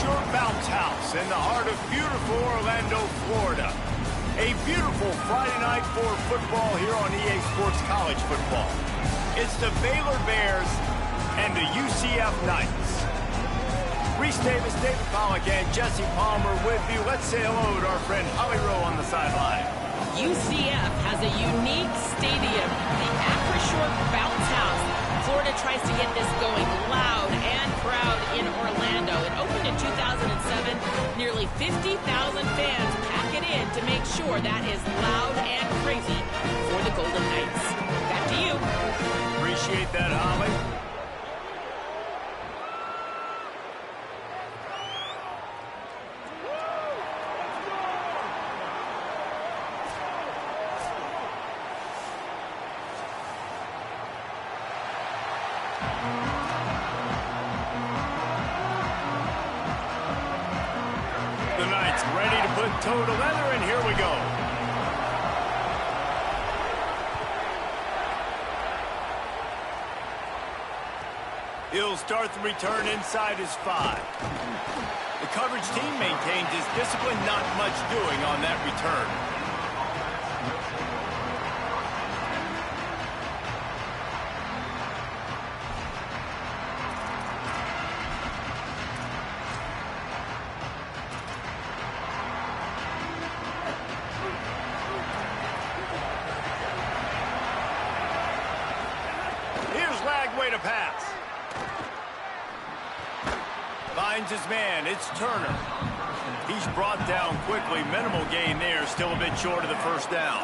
Shore Bounce House in the heart of beautiful Orlando, Florida. A beautiful Friday night for football here on EA Sports College Football. It's the Baylor Bears and the UCF Knights. Reese Davis, David Pollack, and Jesse Palmer with you. Let's say hello to our friend Holly Rowe on the sideline. UCF has a unique stadium, the Shore Bounce House. Florida tries to get this going loud and proud in Orlando. It opened in 2007. Nearly 50,000 fans pack it in to make sure that is loud and crazy for the Golden Knights. Back to you. Appreciate that, Holly. The Knights ready to put toe to leather, and here we go. He'll start the return inside his 5. The coverage team maintains his discipline, not much doing on that return. Way to pass. Finds his man. It's Turner. He's brought down quickly. Minimal gain there. Still a bit short of the first down.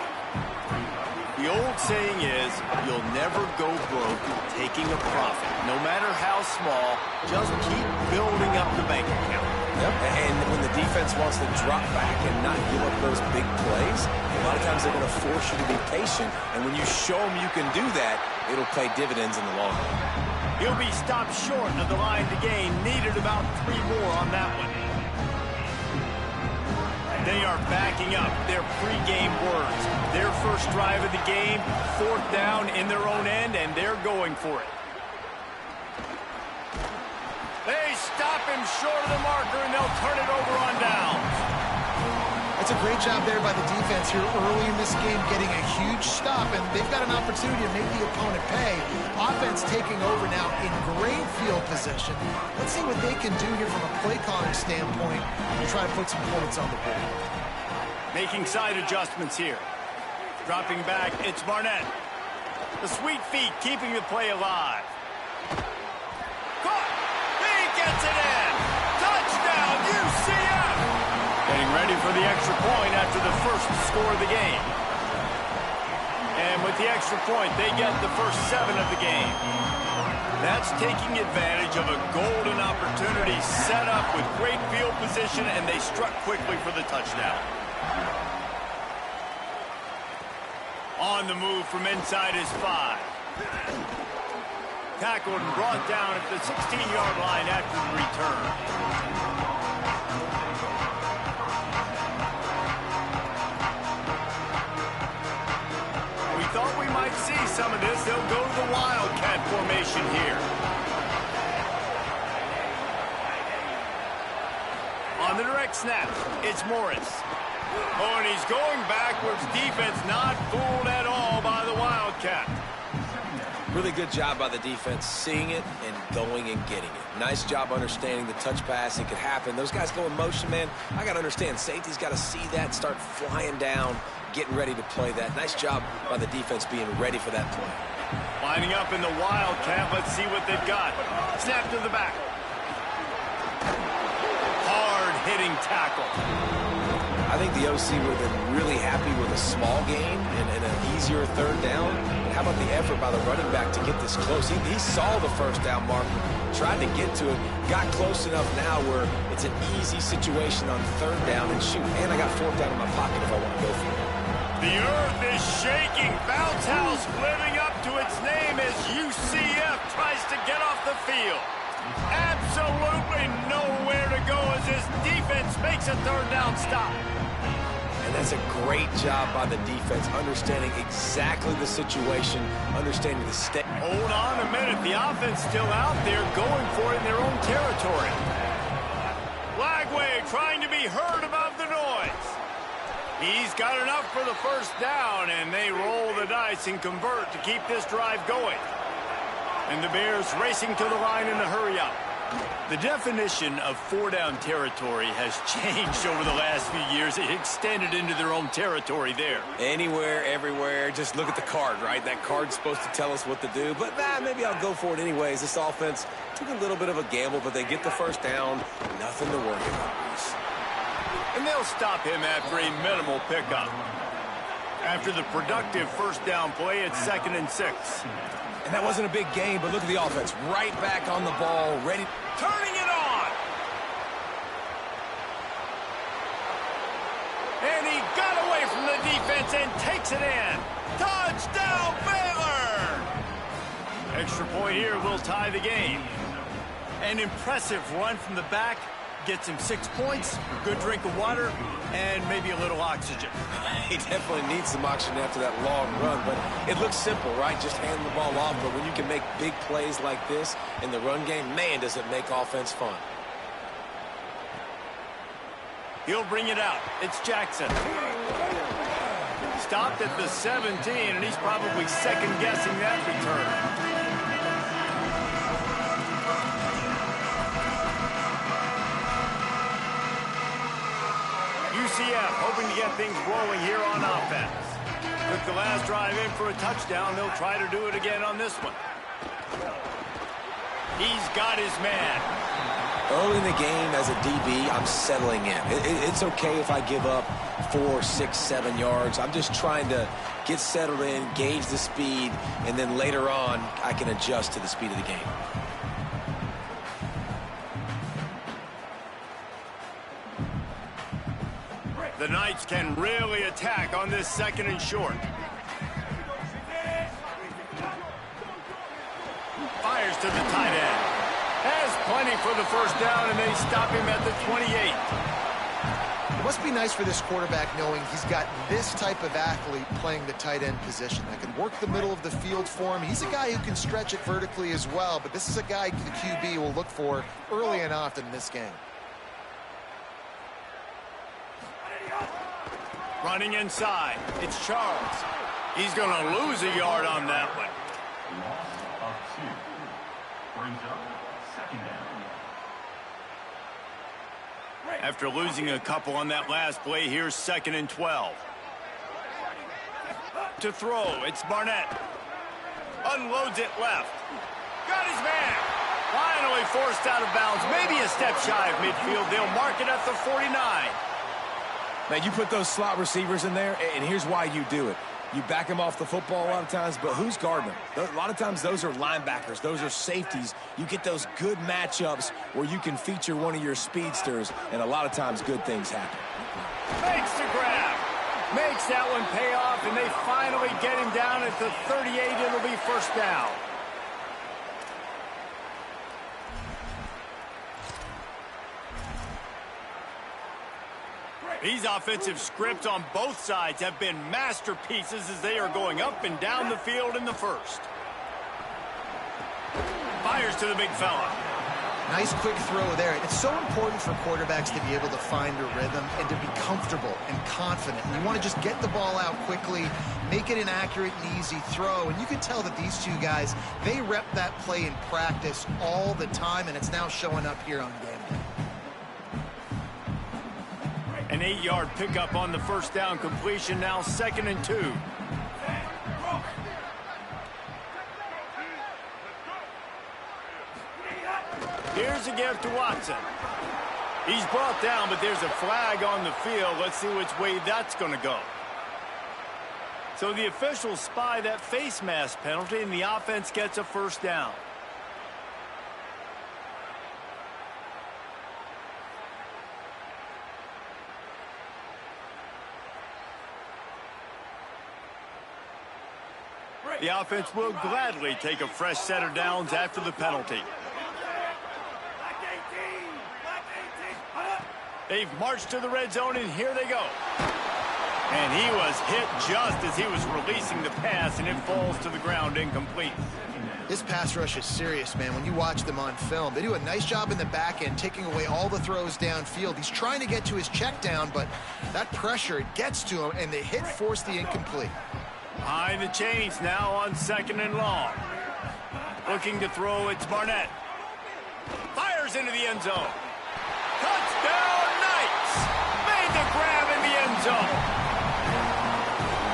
The old saying is, you'll never go broke taking a profit. No matter how small, just keep building up the bank account. Yep, and when the defense wants to drop back and not give up those big plays, a lot of times they're going to force you to be patient, and when you show them you can do that, it'll pay dividends in the long run. He'll be stopped short of the line to gain. Needed about 3 more on that one. They are backing up their pregame words. Their first drive of the game, 4th down in their own end, and they're going for it. They stop him short of the marker, and they'll turn it over on downs. That's a great job there by the defense here early in this game, getting a huge stop, and they've got an opportunity to make the opponent pay. Offense taking over now in great field position. Let's see what they can do here from a play calling standpoint to try to put some points on the board. Making side adjustments here. Dropping back, it's Barnett. The sweet feet keeping the play alive. Caught! He gets it in! Touchdown, UCF! Getting ready for the extra point after the first score of the game. And with the extra point, they get the first 7 of the game. That's taking advantage of a golden opportunity set up with great field position, and they struck quickly for the touchdown. On the move from inside his 5. Tackled and brought down at the 16-yard line after the return. We thought we might see some of this. They'll go to the Wildcat formation here. On the direct snap, it's Morris. Oh, and he's going backwards. Defense not fooled at all by the Wildcat. Really good job by the defense, seeing it and going and getting it. Nice job understanding the touch pass. It could happen. Those guys go in motion, man. I got to understand, safety's got to see that, start flying down, getting ready to play that. Nice job by the defense being ready for that play. Lining up in the Wildcat. Let's see what they've got. Snap to the back. Hard-hitting tackle. I think the OC would have been really happy with a small gain and an easier 3rd down. But how about the effort by the running back to get this close? He saw the first down marker, tried to get to it, got close enough now where it's an easy situation on 3rd down and shoot. And I got 4th down in my pocket if I want to go for it. The earth is shaking. Bounce House living up to its name as UCF tries to get off the field. Absolutely nowhere to go as this defense makes a 3rd down stop. And that's a great job by the defense, understanding exactly the situation, understanding the state. Hold on a minute. The offense still out there going for it in their own territory. He's got enough for the first down, and they roll the dice and convert to keep this drive going. And the Bears racing to the line in a hurry-up. The definition of four-down territory has changed over the last few years. It extended into their own territory there. Anywhere, everywhere, just look at the card, right? That card's supposed to tell us what to do, but maybe I'll go for it anyways. This offense took a little bit of a gamble, but they get the first down. Nothing to worry about, Reese. And they'll stop him after a minimal pickup. After the productive first down play, it's 2nd and 6. And that wasn't a big gain, but look at the offense. Right back on the ball, ready. Turning it on! And he got away from the defense and takes it in. Touchdown, Baylor! Extra point here will tie the game. An impressive run from the back. Gets him 6 points, a good drink of water, and maybe a little oxygen. He definitely needs some oxygen after that long run, but it looks simple, right? Just hand the ball off, but when you can make big plays like this in the run game, man, does it make offense fun. He'll bring it out. It's Jackson. Stopped at the 17, and he's probably second-guessing that return. CF hoping to get things rolling here on offense. Took the last drive in for a touchdown. They'll try to do it again on this one. He's got his man. Early in the game as a DB, I'm settling in. It's okay if I give up 4, 6, 7 yards. I'm just trying to get settled in, gauge the speed, and then later on, I can adjust to the speed of the game. The Knights can really attack on this 2nd and short. Fires to the tight end. Has plenty for the first down, and they stop him at the 28. It must be nice for this quarterback knowing he's got this type of athlete playing the tight end position that can work the middle of the field for him. He's a guy who can stretch it vertically as well, but this is a guy the QB will look for early and often in this game. Running inside. It's Charles. He's going to lose a yard on that one. Loss of 2. Brings up 2nd down. After losing a couple on that last play, here's 2nd and 12. To throw, it's Barnett. Unloads it left. Got his man. Finally forced out of bounds. Maybe a step shy of midfield. They'll mark it at the 49. Now, you put those slot receivers in there, and here's why you do it. You back them off the football a lot of times, but who's guarding them? A lot of times those are linebackers. Those are safeties. You get those good matchups where you can feature one of your speedsters, and a lot of times good things happen. Makes the grab. Makes that one pay off, and they finally get him down at the 38. It'll be first down. These offensive scripts on both sides have been masterpieces as they are going up and down the field in the first. Fires to the big fella. Nice quick throw there. It's so important for quarterbacks to be able to find a rhythm and to be comfortable and confident. You want to just get the ball out quickly, make it an accurate and easy throw. And you can tell that these two guys, they rep that play in practice all the time, and it's now showing up here on game day. An 8-yard pickup on the first down completion, now 2nd and 2. Here's a give to Watson. He's brought down, but there's a flag on the field. Let's see which way that's going to go. So the officials spy that face mask penalty, and the offense gets a first down. The offense will gladly take a fresh set of downs after the penalty. They've marched to the red zone, and here they go. And he was hit just as he was releasing the pass, and it falls to the ground incomplete. This pass rush is serious, man. When you watch them on film, they do a nice job in the back end, taking away all the throws downfield. He's trying to get to his check down, but that pressure, it gets to him, and the hit forced the incomplete. Behind the chains now on 2nd and long. Looking to throw, it's Barnett. Fires into the end zone. Touchdown, Knights! Made the grab in the end zone.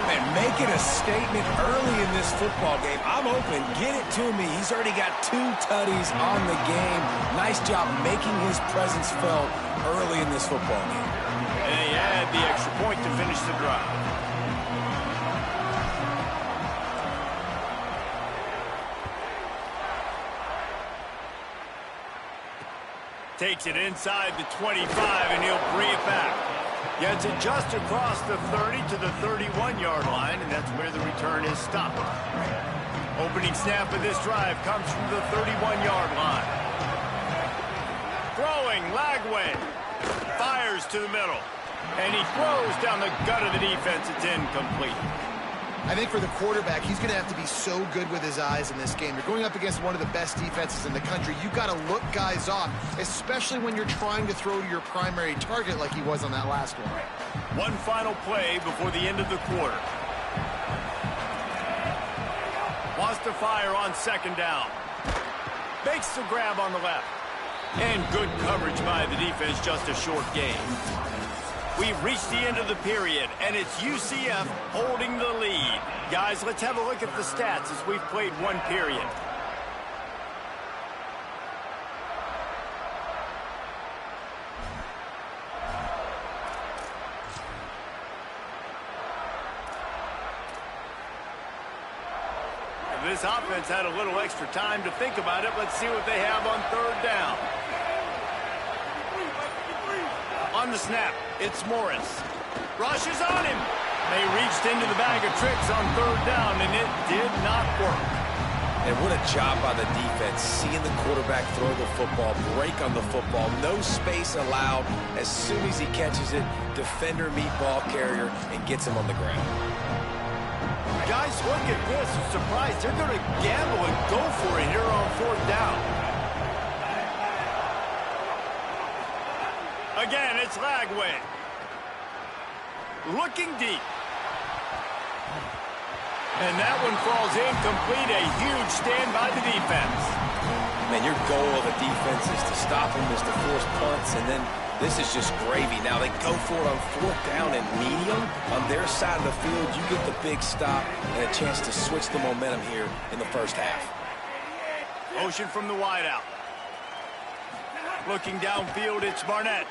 Man, make it a statement early in this football game. I'm open. Get it to me. He's already got 2 tutties on the game. Nice job making his presence felt early in this football game. And he had the extra point to finish the drive. Takes it inside the 25, and he'll bring it back. Gets it just across the 30 to the 31-yard line, and that's where the return is stopped. Opening snap of this drive comes from the 31-yard line. Throwing, Lagway. Fires to the middle. And he throws down the gut of the defense. It's incomplete. I think for the quarterback, he's going to have to be so good with his eyes in this game. You're going up against one of the best defenses in the country. You've got to look guys off, especially when you're trying to throw to your primary target like he was on that last one. One final play before the end of the quarter. Wants to fire on 2nd down. Makes the grab on the left. And good coverage by the defense, just a short gain. We've reached the end of the period, and it's UCF holding the lead. Guys, let's have a look at the stats as we've played one period. This offense had a little extra time to think about it. Let's see what they have on 3rd down. On the snap, it's Morris. Rushes on him. They reached into the bag of tricks on 3rd down, and it did not work. And what a job by the defense, seeing the quarterback throw the football, break on the football, no space allowed. As soon as he catches it, defender meet ball carrier and gets him on the ground. Guys, look at this. I'm surprised they're going to gamble and go for it here on 4th down. Again, it's Lagway. Looking deep. And that one falls incomplete. A huge stand by the defense. Man, your goal of a defense is to stop them, is to force punts, and then this is just gravy. Now they go for it on 4th down and medium. On their side of the field, you get the big stop and a chance to switch the momentum here in the first half. Motion from the wideout. Looking downfield, it's Barnett.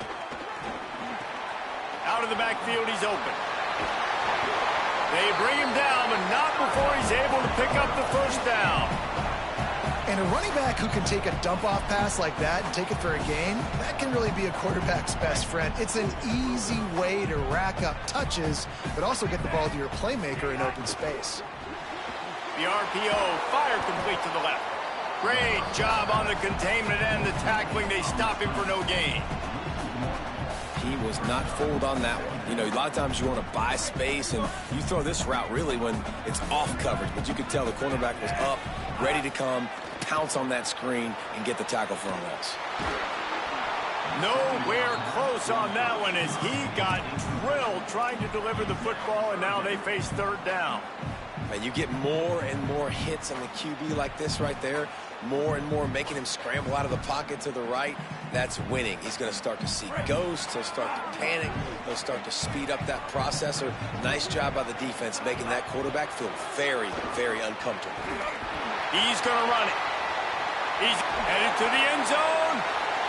Out of the backfield, he's open. They bring him down, but not before he's able to pick up the 1st down. And a running back who can take a dump-off pass like that and take it for a gain, that can really be a quarterback's best friend. It's an easy way to rack up touches, but also get the ball to your playmaker in open space. The RPO, fire complete to the left. Great job on the containment and the tackling. They stop him for no gain. He was not fooled on that one. You know, a lot of times you want to buy space, and you throw this route really when it's off coverage. But you could tell the cornerback was up, ready to come, pounce on that screen, and get the tackle for a loss. Nowhere close on that one as he got drilled trying to deliver the football, and now they face 3rd down. Man, you get more and more hits on the QB like this right there, more and more making him scramble out of the pocket to the right. That's winning. He's going to start to see ghosts. He'll start to panic. He'll start to speed up that processor. Nice job by the defense making that quarterback feel very, very uncomfortable. He's going to run it. He's headed to the end zone.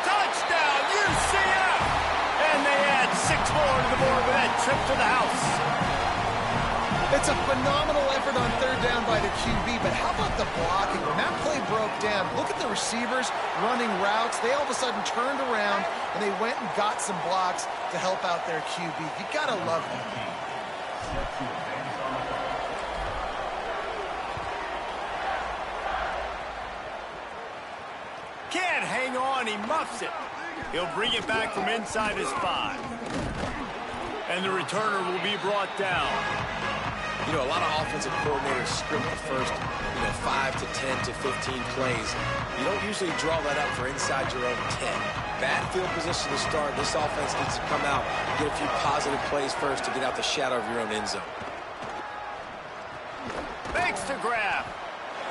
Touchdown, UCF! And they add 6 more to the board with that trip to the house. It's a phenomenal effort on 3rd down by the QB, but how about the blocking? When that play broke down, look at the receivers running routes. They all of a sudden turned around, and they went and got some blocks to help out their QB. You got to love that. Can't hang on. He muffs it. He'll bring it back from inside his 5. And the returner will be brought down. You know, a lot of offensive coordinators script the first, 5 to 10 to 15 plays. You don't usually draw that up for inside your own 10. Bad field position to start. This offense needs to come out, get a few positive plays first to get out the shadow of your own end zone. Makes the grab.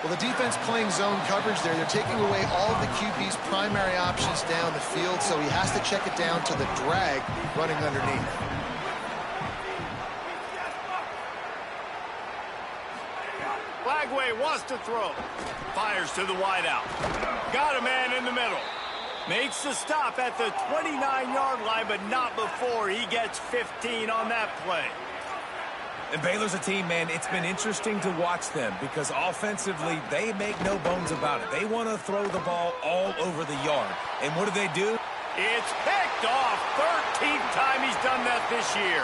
Well, the defense playing zone coverage there. They're taking away all of the QB's primary options down the field, so he has to check it down to the drag running underneath. Flagway wants to throw. Fires to the wideout. Got a man in the middle. Makes the stop at the 29-yard line, but not before he gets 15 on that play. And Baylor's a team, man, it's been interesting to watch them because offensively, they make no bones about it. They want to throw the ball all over the yard. And what do? It's picked off. 13th time he's done that this year.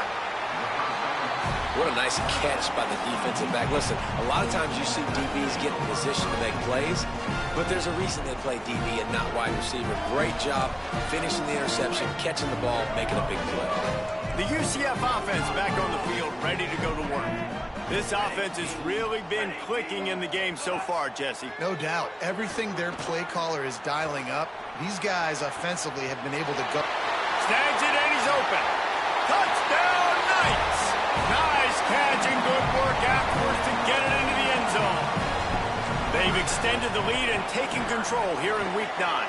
What a nice catch by the defensive back. Listen, a lot of times you see DBs get in position to make plays, but there's a reason they play DB and not wide receiver. Great job finishing the interception, catching the ball, making a big play. The UCF offense back on the field, ready to go to work. This offense has really been clicking in the game so far, Jesse. No doubt. Everything their play caller is dialing up, these guys offensively have been able to go. Snags it and he's open. Touchdown, Knights! Nice catch and good work afterwards to get it into the end zone. They've extended the lead and taken control here in Week 9.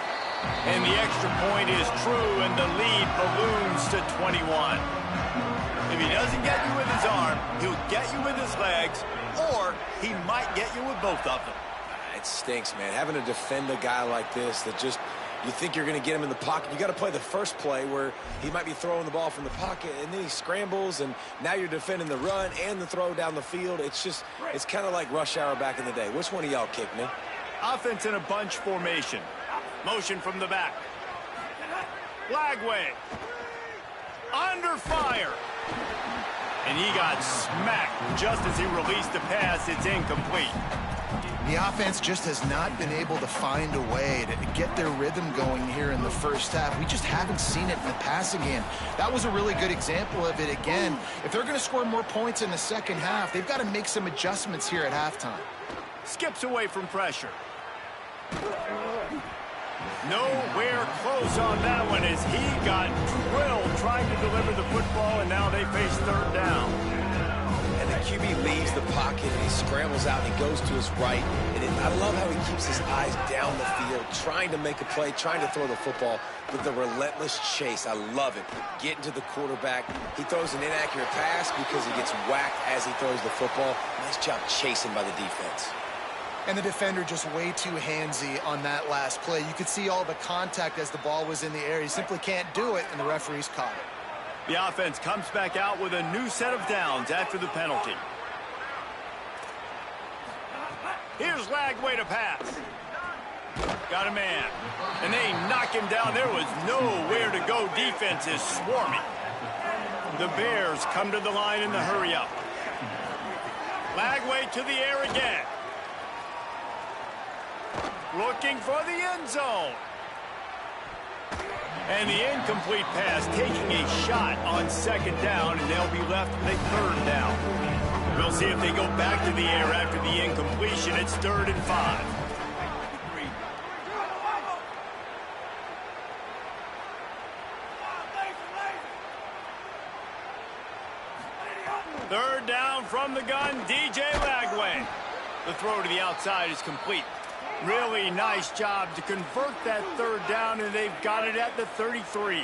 And the extra point is true, and the lead balloons to 21. If he doesn't get you with his arm, he'll get you with his legs, or he might get you with both of them. It stinks, man. Having to defend a guy like this that just, you think you're going to get him in the pocket. You got to play the first play where he might be throwing the ball from the pocket, and then he scrambles, and now you're defending the run and the throw down the field. It's kind of like rush hour back in the day. Which one of y'all kicked me? Offense in a bunch formation. Motion from the back. Flagway. Under fire. And he got smacked just as he released the pass. It's incomplete. The offense just has not been able to find a way to get their rhythm going here in the first half. We just haven't seen it in the passing game. That was a really good example of it again. If they're going to score more points in the second half, they've got to make some adjustments here at halftime. Skips away from pressure. Nowhere close on that one as he got drilled trying to deliver the football, and now they face third down. And the QB leaves the pocket, and he scrambles out, and he goes to his right. And I love how he keeps his eyes down the field, trying to make a play, trying to throw the football with the relentless chase. I love it. Getting to the quarterback. He throws an inaccurate pass because he gets whacked as he throws the football. Nice job chasing by the defense. And the defender just way too handsy on that last play. You could see all the contact as the ball was in the air. He simply can't do it, and the referees caught it. The offense comes back out with a new set of downs after the penalty. Here's Lagway to pass. Got a man. And they knock him down. There was nowhere to go. Defense is swarming. The Bears come to the line in the hurry-up. Lagway to the air again. Looking for the end zone. And the incomplete pass taking a shot on second down, and they'll be left with a third down. We'll see if they go back to the air after the incompletion. It's 3rd and 5. Third down from the gun, DJ Lagway. The throw to the outside is complete. Really nice job to convert that third down, and they've got it at the 33.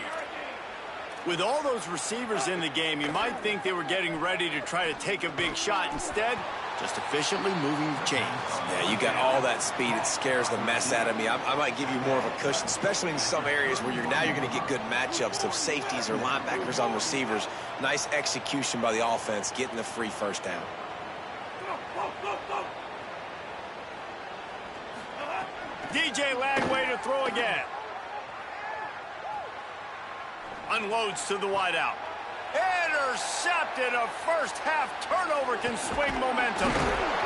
With all those receivers in the game, you might think they were getting ready to try to take a big shot. Instead, just efficiently moving the chains. Yeah, you got all that speed. It scares the mess out of me. I might give you more of a cushion, especially in some areas where you're going to get good matchups of safeties or linebackers on receivers. Nice execution by the offense, getting the free first down. DJ Lagway to throw again. Unloads to the wideout. Intercepted. A first half turnover can swing momentum.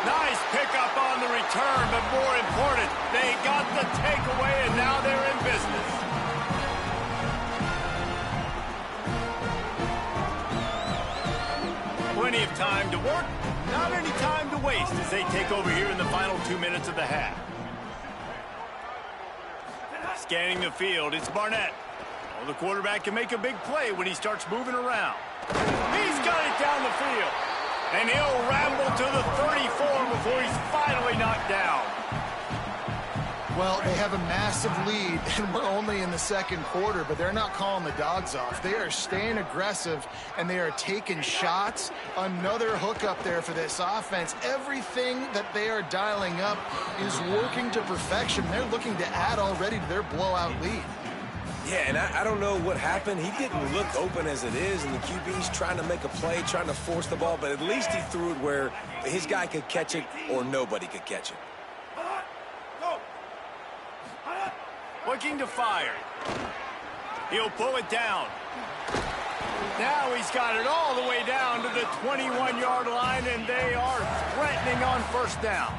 Nice pickup on the return, but more important, they got the takeaway, and now they're in business. Plenty of time to work, not any time to waste as they take over here in the final 2 minutes of the half. Scanning the field, it's Barnett. Well, the quarterback can make a big play when he starts moving around. He's got it down the field. And he'll ramble to the 34 before he's finally knocked down. Well, they have a massive lead, and we're only in the second quarter, but they're not calling the dogs off. They are staying aggressive, and they are taking shots. Another hookup there for this offense. Everything that they are dialing up is working to perfection. They're looking to add already to their blowout lead. Yeah, and I don't know what happened. He didn't look open as it is, and the QB's trying to make a play, trying to force the ball, but at least he threw it where his guy could catch it or nobody could catch it. Looking to fire. He'll pull it down. Now he's got it all the way down to the 21-yard line, and they are threatening on first down.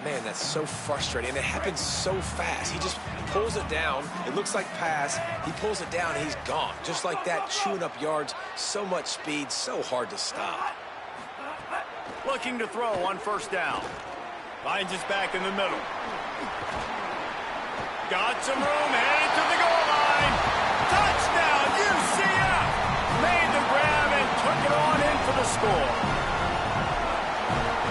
Man, that's so frustrating, and it happens so fast. He just pulls it down. It looks like pass. He pulls it down, and he's gone. Just like that, chewing up yards. So much speed, so hard to stop. Looking to throw on first down. Finds his back in the middle. Got some room, headed to the goal line. Touchdown, UCF! Made the grab and took it on in for the score.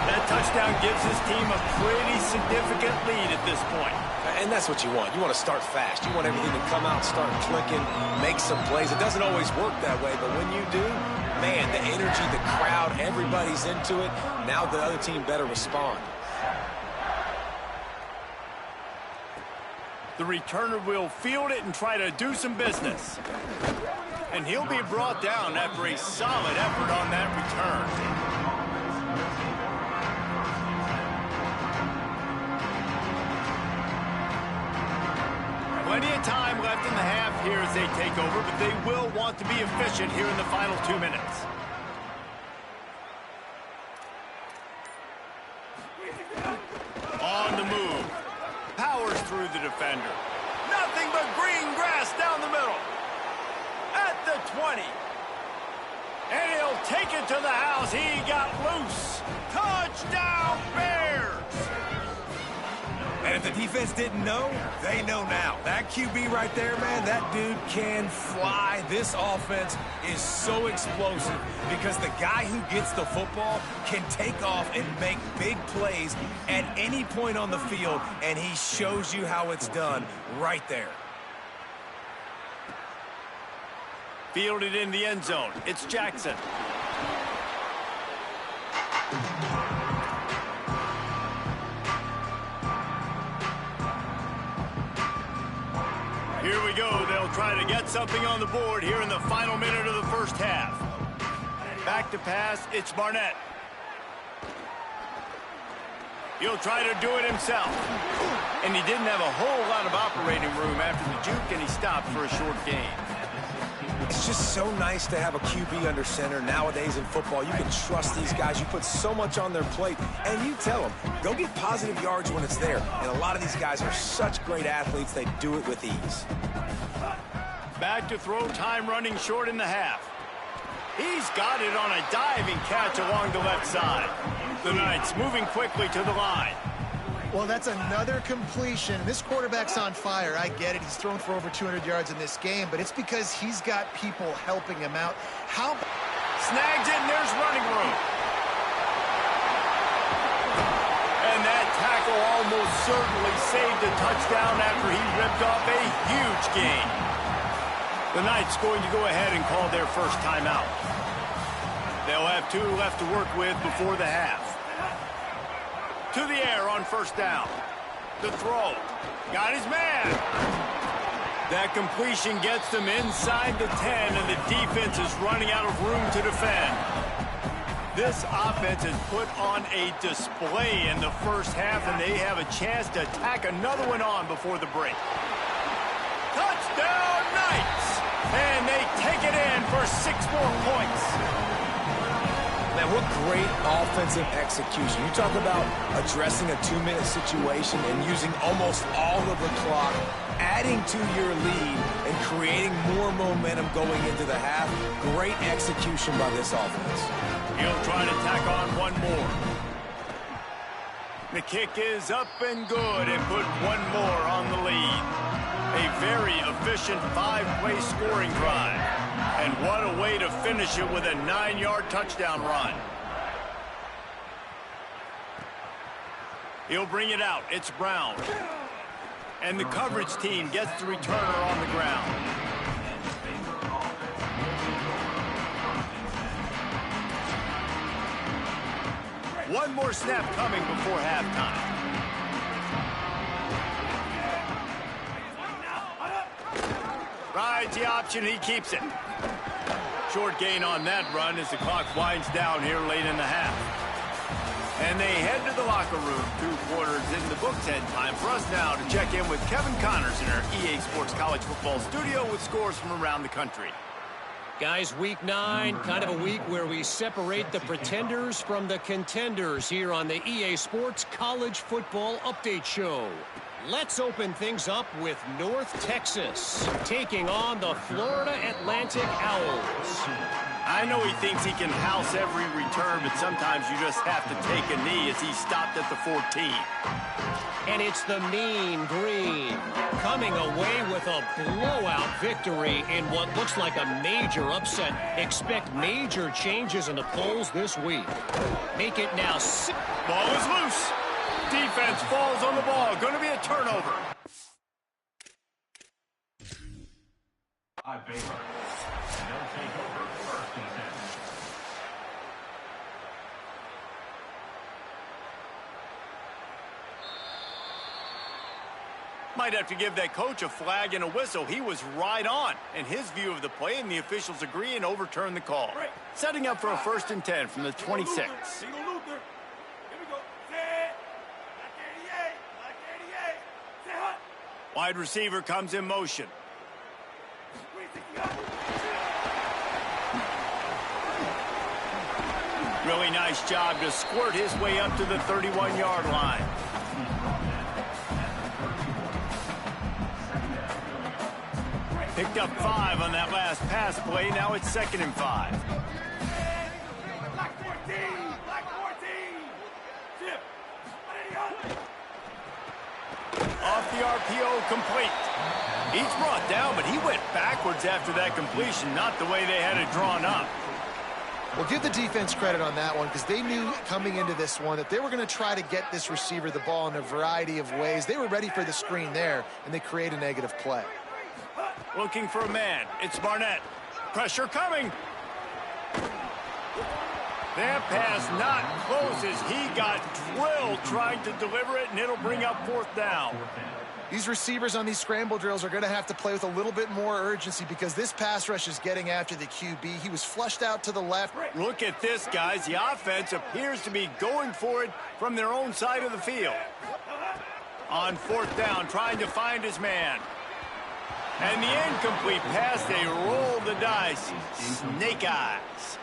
That touchdown gives his team a pretty significant lead at this point. And that's what you want. You want to start fast. You want everything to come out, start clicking, make some plays. It doesn't always work that way, but when you do, man, the energy, the crowd, everybody's into it. Now the other team better respond. The returner will field it and try to do some business. And he'll be brought down after a solid effort on that return. Plenty of time left in the half here as they take over, but they will want to be efficient here in the final 2 minutes. On the move. Powers through the defender. Nothing but green grass down the middle. At the 20. And he'll take it to the house. He got loose. Touchdown, Bears! And if the defense didn't know, they know now. That QB right there, man, that dude can fly. This offense is so explosive because the guy who gets the football can take off and make big plays at any point on the field, and he shows you how it's done right there. Fielded in the end zone. It's Jackson. Here we go. They'll try to get something on the board here in the final minute of the first half. Back to pass. It's Barnett. He'll try to do it himself. And he didn't have a whole lot of operating room after the juke, and he stopped for a short gain. It's just so nice to have a QB under center. Nowadays in football, you can trust these guys. You put so much on their plate, and you tell them, go get positive yards when it's there. And a lot of these guys are such great athletes, they do it with ease. Back to throw, time running short in the half. He's got it on a diving catch along the left side. The Knights moving quickly to the line. Well, that's another completion. This quarterback's on fire. I get it. He's thrown for over 200 yards in this game, but it's because he's got people helping him out. How snags it, and there's running room. And that tackle almost certainly saved a touchdown after he ripped off a huge gain. The Knights going to go ahead and call their first timeout. They'll have 2 left to work with before the half. To the air on first down. The throw. Got his man. That completion gets them inside the 10, and the defense is running out of room to defend. This offense has put on a display in the first half, and they have a chance to tack another one on before the break. Touchdown, Knights! And they take it in for 6 more points. Man, what great offensive execution. You talk about addressing a 2-minute situation and using almost all of the clock, adding to your lead and creating more momentum going into the half. Great execution by this offense. He'll try to tack on one more. The kick is up and good and put one more on the lead. A very efficient 5-play scoring drive. And what a way to finish it with a 9-yard touchdown run. He'll bring it out. It's Brown. And the coverage team gets the returner on the ground. One more snap coming before halftime. Rides the option, he keeps it. Short gain on that run as the clock winds down here late in the half. And they head to the locker room, 2 quarters in the books, and time for us now to check in with Kevin Connors in our EA Sports College Football studio with scores from around the country. Guys, week 9, kind of a week where we separate the pretenders from the contenders here on the EA Sports College Football Update Show. Let's open things up with North Texas taking on the Florida Atlantic Owls. I know he thinks he can house every return, but sometimes you just have to take a knee as he stopped at the 14. And it's the Mean Green coming away with a blowout victory in what looks like a major upset. Expect major changes in the polls this week. Make it now 6. Ball is loose. Defense falls on the ball. Going to be a turnover. Baylor. They'll take over 1st and 10. Might have to give that coach a flag and a whistle. He was right on in his view of the play, and the officials agree and overturn the call. Setting up for a 1st and 10 from the 26. Wide receiver comes in motion. Really nice job to squirt his way up to the 31-yard line. Picked up 5 on that last pass play. Now it's 2nd and 5. Off the RPO, complete. He's brought down, but he went backwards after that completion, not the way they had it drawn up. Well, give the defense credit on that one because they knew coming into this one that they were going to try to get this receiver the ball in a variety of ways. They were ready for the screen there, and they create a negative play. Looking for a man. It's Barnett. Pressure coming. That pass not close as he got drilled trying to deliver it, and it'll bring up 4th down. These receivers on these scramble drills are going to have to play with a little bit more urgency because this pass rush is getting after the QB. He was flushed out to the left. Look at this, guys. The offense appears to be going for it from their own side of the field. On 4th down, trying to find his man. And the incomplete pass, they roll the dice. Snake eyes.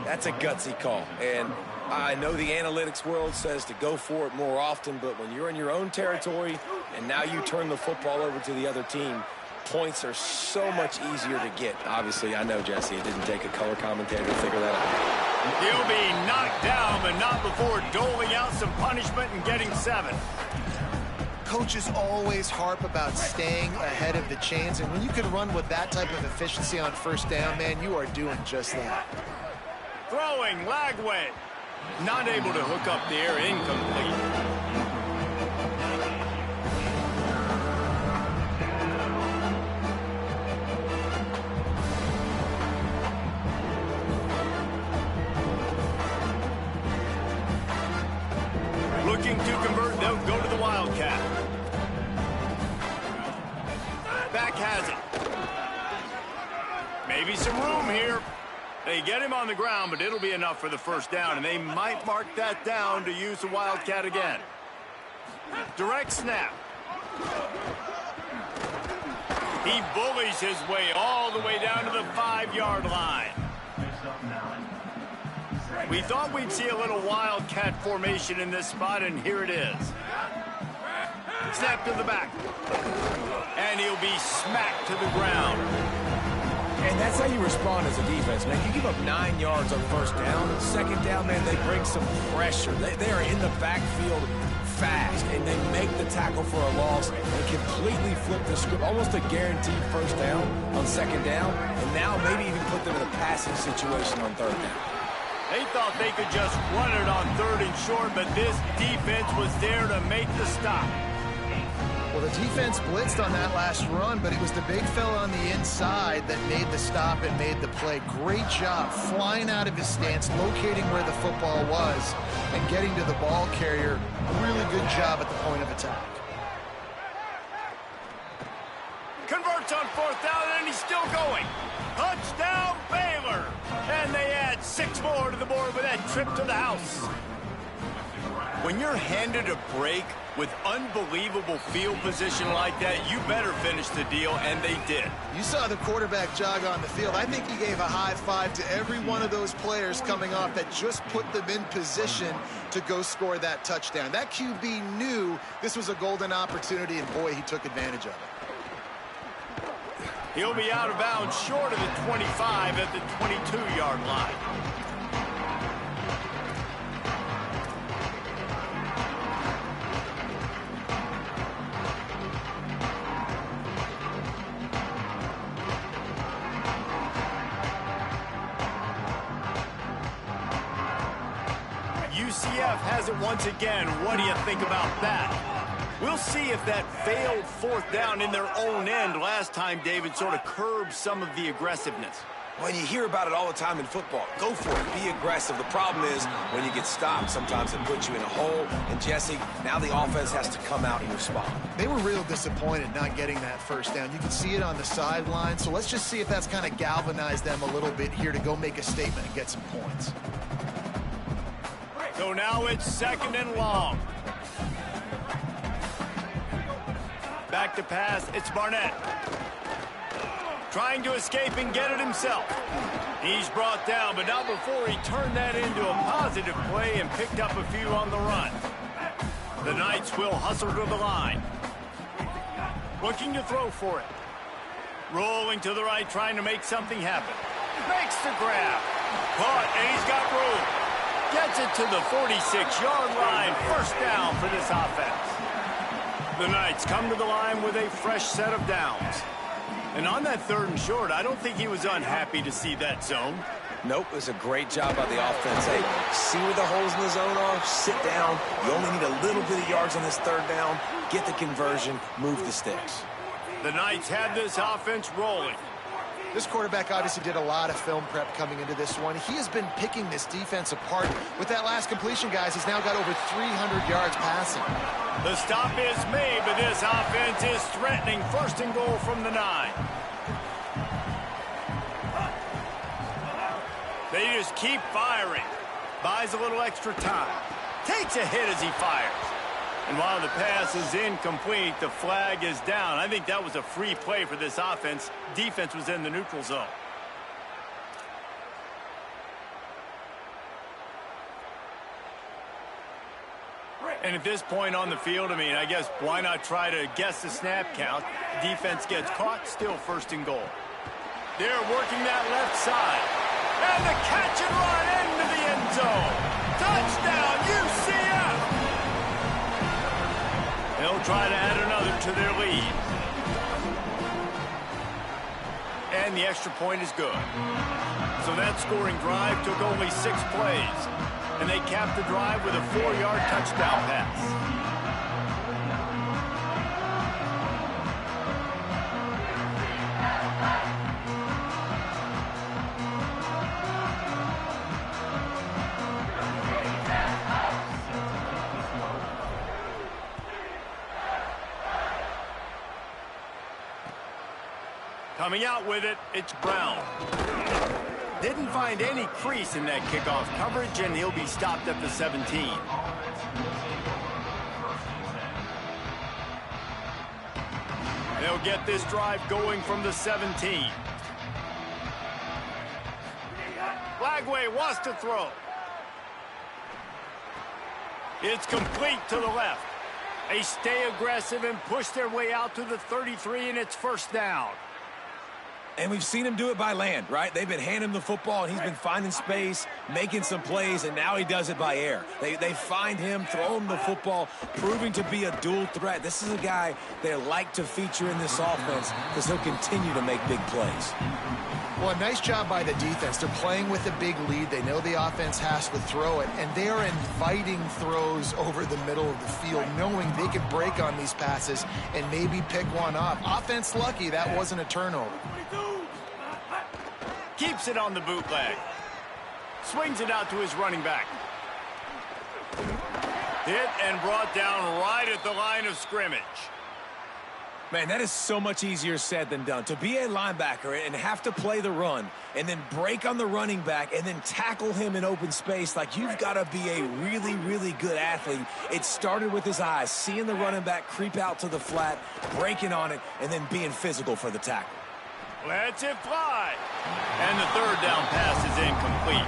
That's a gutsy call. And I know the analytics world says to go for it more often, but when you're in your own territory and now you turn the football over to the other team, points are so much easier to get. Obviously, I know, Jesse, it didn't take a color commentator to figure that out. He'll be knocked down, but not before doling out some punishment and getting 7. Coaches always harp about staying ahead of the chains, and when you can run with that type of efficiency on 1st down, man, you are doing just that. Throwing, Lagway. Not able to hook up there, incomplete. Looking to convert, they'll go to the Wildcat. Back has it. Maybe some room here. They get him on the ground, but it'll be enough for the 1st down, and they might mark that down to use the Wildcat again. Direct snap. He bullies his way all the way down to the 5-yard line. We thought we'd see a little Wildcat formation in this spot, and here it is. Snap to the back. And he'll be smacked to the ground. And that's how you respond as a defense, man. You give up 9 yards on first down. Second down, man, they bring some pressure. They are in the backfield fast, and they make the tackle for a loss and completely flip the script. Almost a guaranteed first down on second down, and now maybe even put them in a passing situation on third down. They thought they could just run it on 3rd and short, but this defense was there to make the stop. Well, the defense blitzed on that last run, but it was the big fella on the inside that made the stop and made the play. Great job flying out of his stance, locating where the football was, and getting to the ball carrier. Really good job at the point of attack. Converts on 4th down, and he's still going. Touchdown, Baylor! And they add 6 more to the board with that trip to the house. When you're handed a break with unbelievable field position like that, you better finish the deal, and they did. You saw the quarterback jog on the field. I think he gave a high five to every one of those players coming off that just put them in position to go score that touchdown. That QB knew this was a golden opportunity, and boy, he took advantage of it. He'll be out of bounds short of the 25 at the 22-yard line. UCF has it once again. What do you think about that? We'll see if that failed 4th down in their own end last time, David, sort of curbed some of the aggressiveness. When you hear about it all the time in football, go for it. Be aggressive. The problem is when you get stopped, sometimes it puts you in a hole. And, Jesse, now the offense has to come out and respond. They were real disappointed not getting that first down. You can see it on the sideline. So let's just see if that's kind of galvanized them a little bit here to go make a statement and get some points. So now it's 2nd and long. Back to pass, it's Barnett. Trying to escape and get it himself. He's brought down, but not before he turned that into a positive play and picked up a few on the run. The Knights will hustle to the line. Looking to throw for it. Rolling to the right, trying to make something happen. Makes the grab. Caught, and he's got room. Gets it to the 46-yard line. First down for this offense. The Knights come to the line with a fresh set of downs. And on that 3rd and short, I don't think he was unhappy to see that zone. Nope, it was a great job by the offense. Hey, see where the holes in the zone are? Sit down. You only need a little bit of yards on this 3rd down. Get the conversion. Move the sticks. The Knights had this offense rolling. This quarterback obviously did a lot of film prep coming into this one. He has been picking this defense apart. With that last completion, guys, he's now got over 300 yards passing. The stop is made, but this offense is threatening 1st and goal from the 9. They just keep firing. Buys a little extra time. Takes a hit as he fires. And while the pass is incomplete, the flag is down. I think that was a free play for this offense. Defense was in the neutral zone. And at this point on the field, I mean, I guess why not try to guess the snap count? Defense gets caught, still 1st and goal. They're working that left side. And the catch and run into the end zone. Touchdown, UCF! They'll try to add another to their lead. And the extra point is good. So that scoring drive took only 6 plays. And they capped the drive with a 4-yard touchdown pass. Coming out with it, it's Brown. Didn't find any crease in that kickoff coverage, and he'll be stopped at the 17. They'll get this drive going from the 17. Flagway wants to throw. It's complete to the left. They stay aggressive and push their way out to the 33, and it's 1st down. And we've seen him do it by land, right? They've been handing him the football, and he's been finding space, making some plays, and now he does it by air. They find him, throw him the football, proving to be a dual threat. This is a guy they like to feature in this offense because he'll continue to make big plays. Well, a nice job by the defense. They're playing with a big lead. They know the offense has to throw it, and they are inviting throws over the middle of the field, knowing they can break on these passes and maybe pick one off. Offense lucky that wasn't a turnover. Keeps it on the bootleg. Swings it out to his running back. Hit and brought down right at the line of scrimmage. Man, that is so much easier said than done. To be a linebacker and have to play the run and then break on the running back and then tackle him in open space, like you've got to be a really, really good athlete. It started with his eyes, seeing the running back creep out to the flat, breaking on it, and then being physical for the tackle. Lets it fly. And the third down pass is incomplete.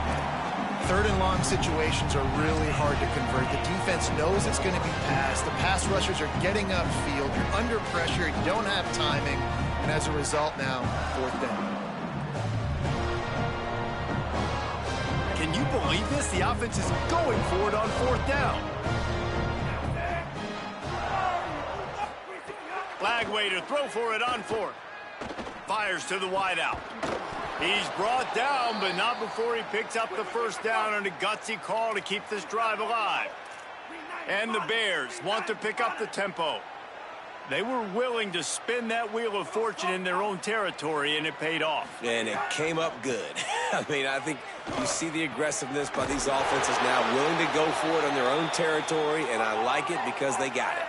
Third and long situations are really hard to convert. The defense knows it's going to be passed. The pass rushers are getting upfield. You're under pressure. You don't have timing. And as a result now, fourth down. Can you believe this? The offense is going for it on fourth down. Flagway to throw for it on fourth. Fires to the wideout. He's brought down, but not before he picks up the first down on a gutsy call to keep this drive alive. And the Bears want to pick up the tempo. They were willing to spin that wheel of fortune in their own territory, and it paid off. And it came up good. I mean, I think you see the aggressiveness by these offenses now, willing to go for it on their own territory, and I like it because they got it.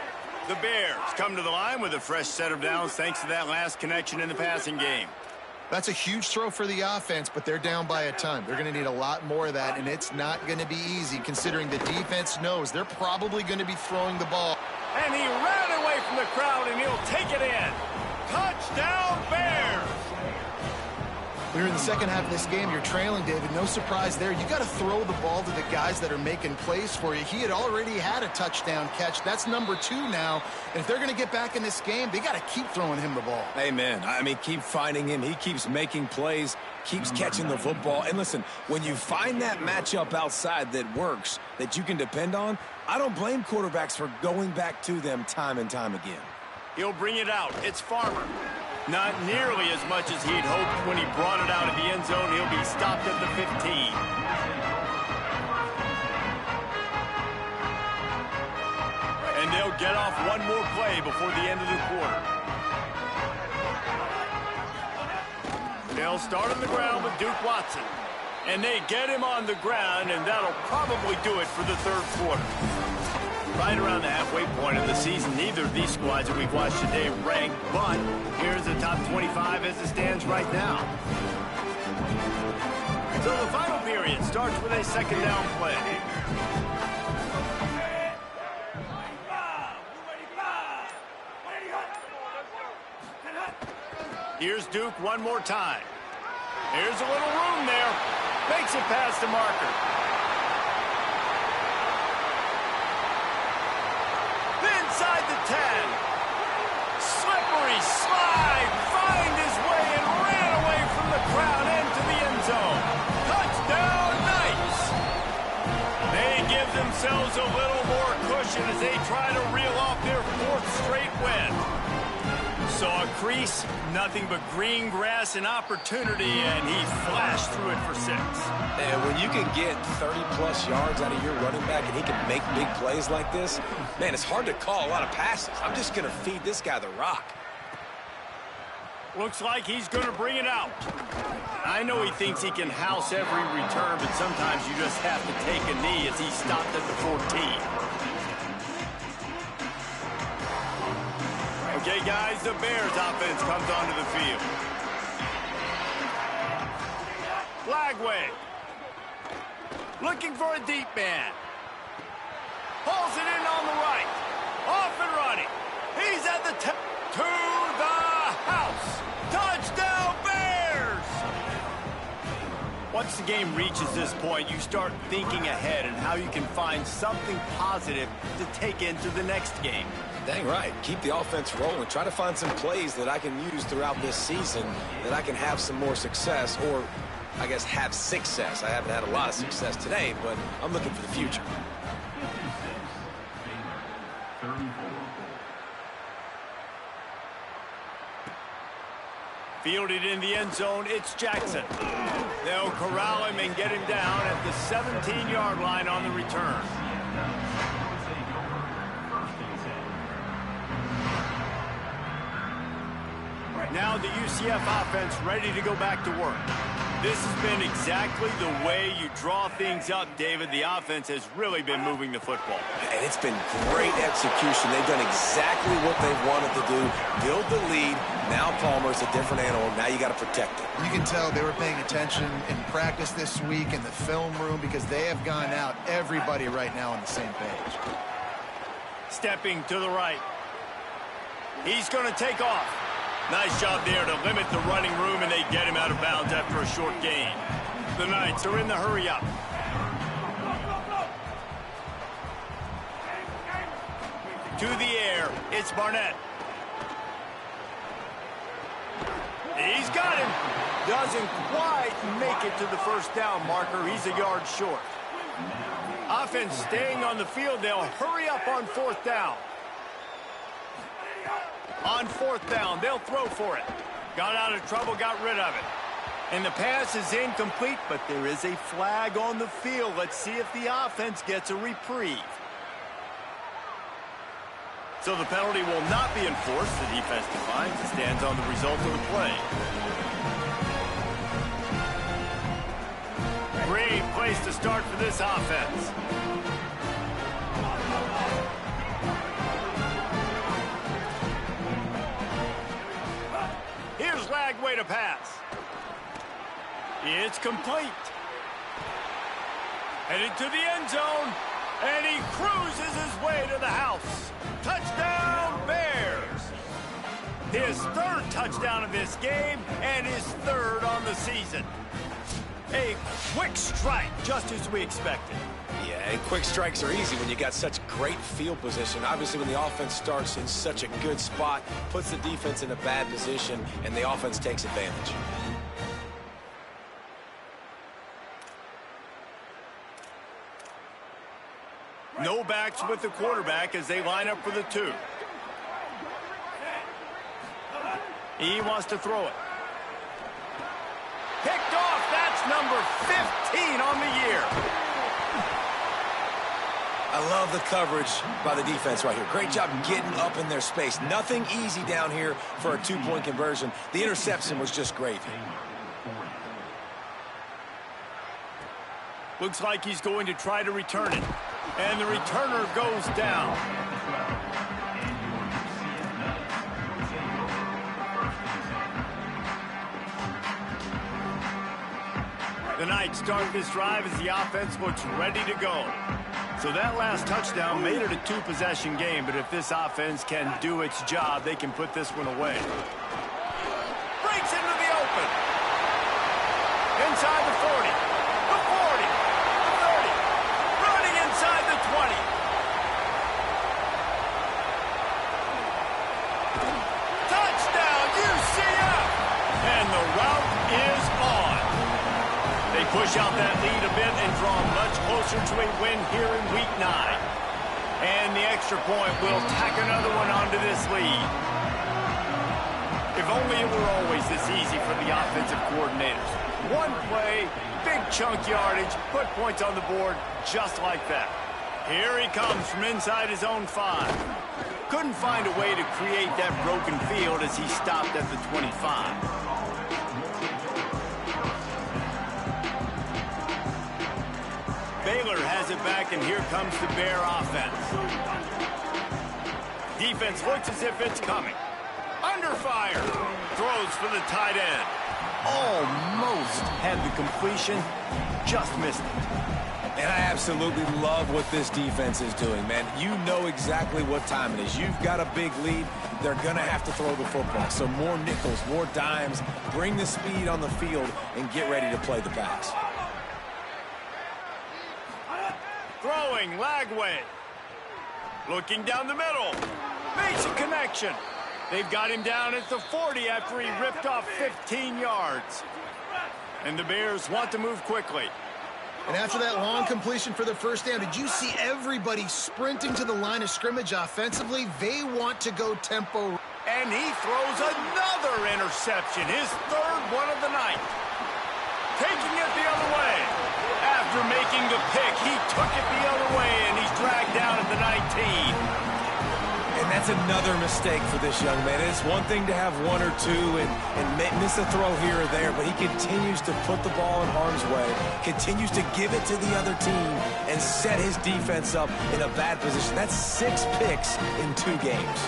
The Bears come to the line with a fresh set of downs thanks to that last connection in the passing game. That's a huge throw for the offense, but they're down by a ton. They're going to need a lot more of that, and it's not going to be easy considering the defense knows they're probably going to be throwing the ball. And he ran away from the crowd, and he'll take it in. Touchdown, Bears! We're in the second half of this game. You're trailing, David. No surprise there. You got to throw the ball to the guys that are making plays for you. He had already had a touchdown catch. That's number 2 now. And if they're going to get back in this game, they got to keep throwing him the ball. Amen. I mean, keep finding him. He keeps making plays, keeps catching the football. And listen, when you find that matchup outside that works, that you can depend on, I don't blame quarterbacks for going back to them time and time again. He'll bring it out. It's Farmer. Not nearly as much as he'd hoped when he brought it out of the end zone. He'll be stopped at the 15. And they'll get off one more play before the end of the quarter. They'll start on the ground with Duke Watson. And they get him on the ground, and that'll probably do it for the third quarter. Right around the halfway point of the season, neither of these squads that we've watched today rank, but here's the top 25 as it stands right now. So the final period starts with a second down play. Here's Duke one more time. Here's a little room there. Makes it past the marker. Inside the 10. Slippery slide. Find his way and ran away from the crowd into the end zone. Touchdown, Knights. They give themselves a little more cushion as they try to reel off their 4th straight win. Saw a crease, nothing but green grass and opportunity, and he flashed through it for 6. And when you can get 30-plus yards out of your running back and he can make big plays like this, man, it's hard to call a lot of passes. I'm just going to feed this guy the rock. Looks like he's going to bring it out. I know he thinks he can house every return, but sometimes you just have to take a knee as he stopped at the 14. Okay, guys, the Bears offense comes onto the field. Flagway. Looking for a deep man. Pulls it in on the right. Off and running. He's at the to the house. Touchdown, Bears! Once Once the game reaches this point, you start thinking ahead and how you can find something positive to take into the next game. Dang right. Keep the offense rolling. Try to find some plays that I can use throughout this season that I can have some more success, or I guess have success. I haven't had a lot of success today, but I'm looking for the future. Fielded in the end zone, it's Jackson. They'll corral him and get him down at the 17-yard line on the return. Now the UCF offense ready to go back to work. This has been exactly the way you draw things up, David. The offense has really been moving the football. And it's been great execution. They've done exactly what they've wanted to do. Build the lead. Now Palmer's a different animal. Now you got to protect it. You can tell they were paying attention in practice this week in the film room because they have gone out, everybody right now on the same page. Stepping to the right. He's going to take off. Nice job there to limit the running room, and they get him out of bounds after a short gain. The Knights are in the hurry-up. To the air, it's Barnett. He's got him. Doesn't quite make it to the first down marker. He's a yard short. Offense staying on the field. They'll hurry up on fourth down. On fourth down, they'll throw for it. Got out of trouble, got rid of it. And the pass is incomplete, but there is a flag on the field. Let's see if the offense gets a reprieve. So the penalty will not be enforced. The defense defines and stands on the result of the play. Great place to start for this offense. Here's Lagway to pass. It's complete. Headed to the end zone, and he cruises his way to the house. Touchdown, Bears! His third touchdown of this game, and his third on the season. A quick strike, just as we expected. Yeah, and quick strikes are easy when you got such great field position. Obviously, when the offense starts in such a good spot, puts the defense in a bad position, and the offense takes advantage. No backs with the quarterback as they line up for the two. He wants to throw it. Picked off. That's number 15 on the year. I love the coverage by the defense right here. Great job getting up in their space. Nothing easy down here for a two-point conversion. The interception was just great. Looks like he's going to try to return it. And the returner goes down. The Knights start this drive as the offense looks ready to go. So that last touchdown made it a two-possession game, but if this offense can do its job, they can put this one away. Breaks into the open. Inside the 40, the 40, the 30, running inside the 20. Touchdown, UCF! And the route is on. They push out that lead a bit and draw much closer to a win here in Week 9. And the extra point will tack another one onto this lead. If only it were always this easy for the offensive coordinators. One play, big chunk yardage, put points on the board just like that. Here he comes from inside his own 5. Couldn't find a way to create that broken field as he stopped at the 25. Baylor has it back, and here comes the Bear offense. Defense looks as if it's coming. Under fire. Throws for the tight end. Almost had the completion. Just missed it. And I absolutely love what this defense is doing, man. You know exactly what time it is. You've got a big lead. They're going to have to throw the football. So more nickels, more dimes. Bring the speed on the field and get ready to play the pass. Throwing, Lagway. Looking down the middle. Makes a connection. They've got him down at the 40 after he ripped off 15 yards. And the Bears want to move quickly. And after that long completion for the first down, did you see everybody sprinting to the line of scrimmage offensively? They want to go tempo. And he throws another interception, his third one of the night. Taking it the other way. After making the pick, he took it the other way, and he's dragged down at the 19. And that's another mistake for this young man. It's one thing to have one or two and miss a throw here or there, but he continues to put the ball in harm's way, continues to give it to the other team, and set his defense up in a bad position. That's 6 picks in 2 games.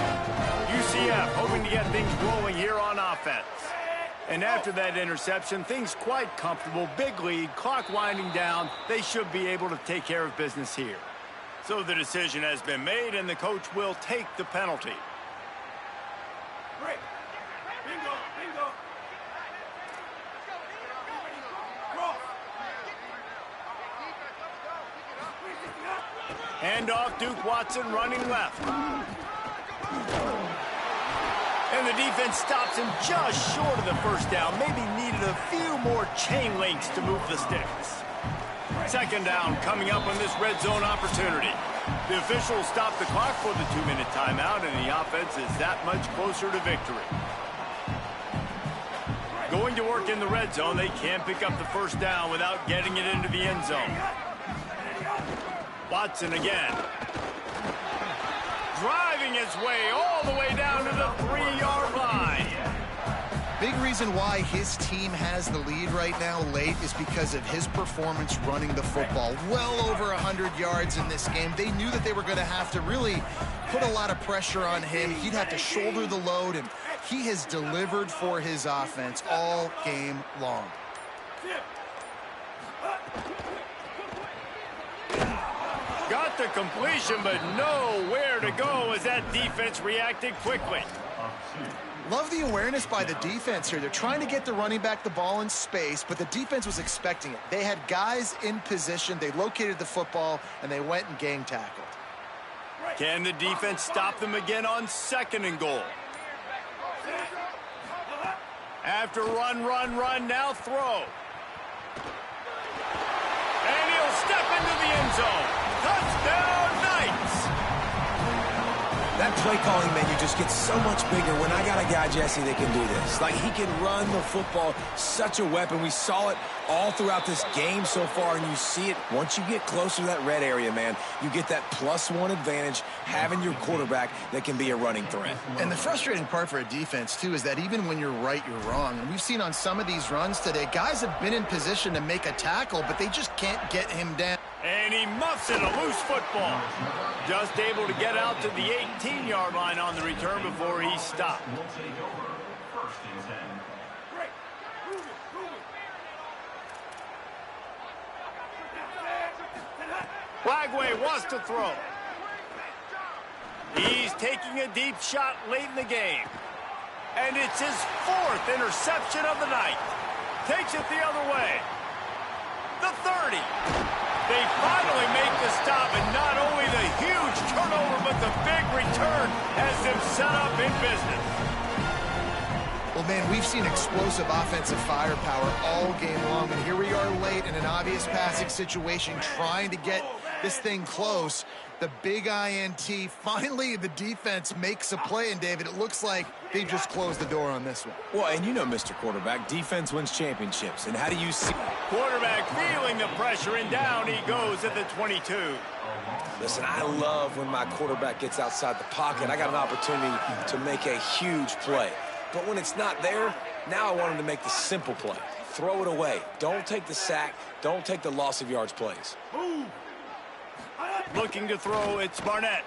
UCF hoping to get things rolling here on offense. And after that interception, things quite comfortable. Big lead, clock winding down. They should be able to take care of business here. So the decision has been made, and the coach will take the penalty. Break. Bingo, bingo. Handoff, Duke Watson running left. And the defense stops him just short of the first down. Maybe needed a few more chain links to move the sticks. Second down coming up on this red zone opportunity. The officials stop the clock for the 2-minute timeout, and the offense is that much closer to victory. Going to work in the red zone, they can't pick up the first down without getting it into the end zone. Watson again. Driving his way all the way down to the 3-yard line. Big reason why his team has the lead right now late is because of his performance running the football. Well over 100 yards in this game. They knew that they were going to have to really put a lot of pressure on him. He'd have to shoulder the load, and he has delivered for his offense all game long. Got the completion, but nowhere to go as that defense reacted quickly. Love the awareness by the defense here. They're trying to get the running back the ball in space, but the defense was expecting it. They had guys in position. They located the football, and they went and gang tackled. Can the defense stop them again on 2nd and goal? After run, now throw. And he'll step into the end zone. Touchdown, Knights! That play calling menu just gets so much bigger when I got a guy, Jesse, that can do this. Like, he can run the football, such a weapon. We saw it all throughout this game so far, and you see it once you get closer to that red area, man. You get that +1 advantage having your quarterback that can be a running threat. And the frustrating part for a defense, too, is that even when you're right, you're wrong. And we've seen on some of these runs today, guys have been in position to make a tackle, but they just can't get him down. And he muffs it, a loose football. Just able to get out to the 18-yard line on the return before he stopped. Lagway wants to throw. He's taking a deep shot late in the game. And it's his 4th interception of the night. Takes it the other way. The 30. They finally make the stop, and not only the huge turnover, but the big return has them set up in business. Well, man, we've seen explosive offensive firepower all game long, and here we are late in an obvious passing situation trying to get this thing close. The big INT, finally the defense makes a play, and David, it looks like they just closed the door on this one. Well, and you know, Mr. Quarterback, defense wins championships. And how do you see... Quarterback feeling the pressure, and down he goes at the 22. Listen, I love when my quarterback gets outside the pocket. I got an opportunity to make a huge play. But when it's not there, now I want him to make the simple play. Throw it away. Don't take the sack. Don't take the loss of yards plays. Looking to throw, it's Barnett.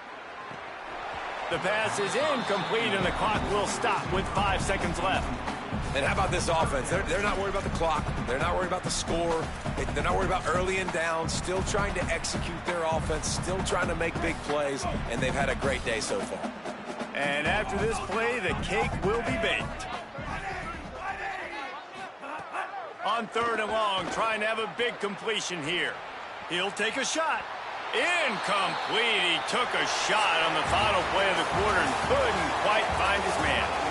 The pass is incomplete, and the clock will stop with 5 seconds left. And how about this offense? They're not worried about the clock. They're not worried about the score. They're not worried about early and down. Still trying to execute their offense. Still trying to make big plays. And they've had a great day so far. And after this play, the cake will be baked. On 3rd and long, trying to have a big completion here. He'll take a shot. Incomplete. He took a shot on the final play of the quarter and couldn't quite find his man.